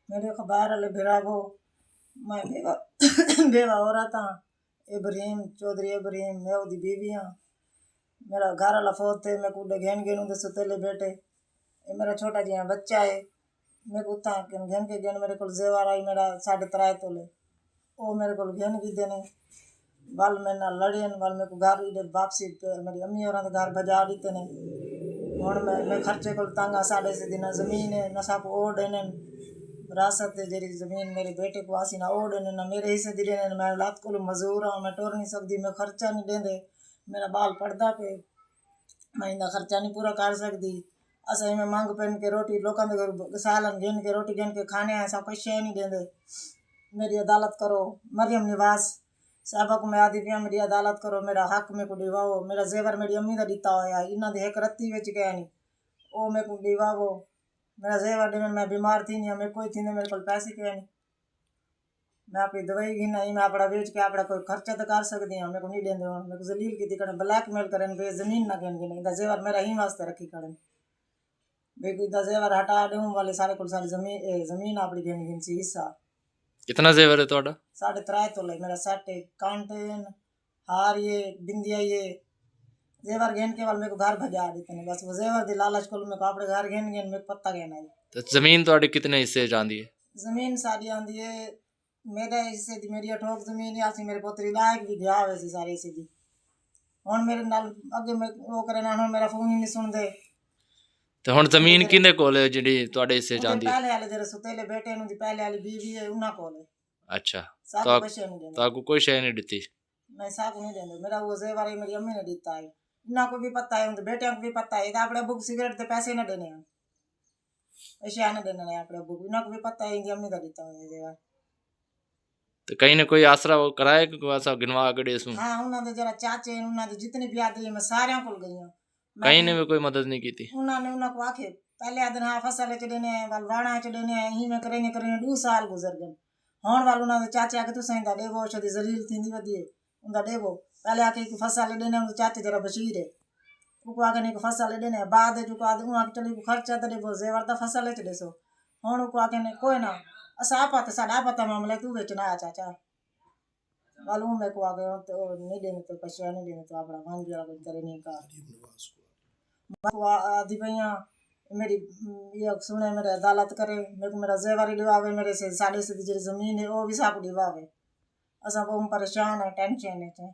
मेरे अखबार वाले भिरावो, मैं बेवा बेवा औरत हाँ। इब्राहिम चौधरी इब्राहिम, मैं ओदी बीवी हाँ। मेरा घर वाला फौत थे, मैं कूड़े घेन गेन उधर सुतेले बैठे। ये मेरा छोटा जिहा बच्चा है, मैं कुत्ता घेन के घेन मेरे को जेवर आई मेरा 3.5 तोले, वो मेरे को घेन की देने वाल मेरे नाल लड़े वाल मेरे को घर इधर वापसी मेरी अम्मी और घर बजा दीते ने। हुण मैं खर्चे को तंग 6.5 दिन जमीन है नशा को ओढ़ देने विरासत है जेरी जमीन मेरे बेटे को आसी ना ओढ़ देने ना मेरे हिस्से दी देने। मैं रात को मजदूर हाँ, मैं टोर नहीं सकती, मैं खर्चा नहीं देंदे, मेरा बाल पड़दा पे, मैं इंदा खर्चा नहीं पूरा कर सकती। असा मैं मांग पहन के रोटी लोगों के घर सालन गिन के रोटी गिन के खाने आए सब कुछ शे नहीं देंदे। मेरी अदालत करो। मरियम निवास साहबा को मैं आदि पिया मेरी अदालत करो, मेरा हक मेरे को दिवाओ। मेरा जेवर मेरी अम्मी का दिता होया इन्हों की एक रत्ती बिच गया नहीं, वो मेरे को दिवाओ। मेरा जेवर दे मैं बीमार थी नहीं, मेरे कोई थी नहीं, मेरे को पैसे क्या नहीं, मैं अपनी दवाई घी नहीं, मैं अपना बेच के अपना कोई खर्चा तो कर सकती हूँ, मेरे को नहीं देंगे। मेरे को जलील की करें ब्लैकमेल करें बे जमीन ना गिन गिन इधर जेवर मेरा ही वास्ते रखी करें बेको इधर जेवर हटा दूँ वाले सारे को सारी जमीन अपनी गिन गिन सी हिस्सा। कितना जेवर है ਤੁਹਾਡਾ? 3.5 तोले मेरा सेट कांटेन हार ये बिंदिया ये जेवर घेन के वाल मेरे को घर भजा देते हैं बस। वो जेवर दी लालच को मेरे को अपने घर घेन घेन मेरे पत्ता घेना है। तो जमीन ਤੁਹਾਡੀ कितने हिस्से जाती है? जमीन सारी आंदी है मेरे हिस्से दी मेरी अठोक जमीन है आसी मेरे पोतरी लायक भी गया हुए सी सारे हिस्से दी। हुण मेरे नाल अगे मैं वो करे ना हुण मेरा फोन ही नहीं सुनदे। तो हुण जमीन किंदे कोल है जिहड़ी ਤੁਹਾਡੇ हिस्से जाती है? पहले वाले जेरे सुतेले बेटे नु दी पहले वाली बीवी है उना कोल है। अच्छा, साकू कुछ नहीं देंदे, ताकू कोई शय नहीं दित्ती? मैं साकू नहीं देंदे, मेरा वो जेवर मेरी अम्मी ने दिता है। इना को भी पता है उनके बेटियां को भी पता है अपने बुक सिगरेट ते पैसे ना देने हैं, ऐसे आने देने हैं अपने बुक इना को भी पता है इनकी अम्मी का दिता है जेवर। तो कहीं ना कोई आसरा वो कराए कि ऐसा गिनवा के इसमें? हाँ उन्होंने जरा चाचे उन्होंने जितने भी आते हैं मैं सारे को गई हूँ, कहीं ने भी कोई मदद नहीं की थी? उन्होंने उनको आखे पहले दिन हाँ फसल च देने वालवाणा च देने ही में करेंगे करेंगे 2 साल गुजर गए। हुण वाल उन्होंने चाचे आके तुसें इंदा देवो छदी जलील थींदी वधिए उनका देवो पहले आके एक फसल देने उनके चाचे जरा बशीर है उनको आके नहीं फसल देने बाद जो आदि उन आके चली खर्चा तो देवो जेवर दा फसल च देसो। हुण उनको आके नहीं कोई ना असा आपत साडा पता मामला तू बेचना आ चाचा वालू में को आगे तो नहीं देने तो पैसे नहीं देने तो अपना मान दिया कोई करे नहीं का आदि भैया मेरी ये सुने मेरे अदालत करे मेरे को मेरा जेवर दिवावे मेरे से 3.5 जमीन है वो भी साकू दिवावे। असा बहुत परेशान है टेंशन है।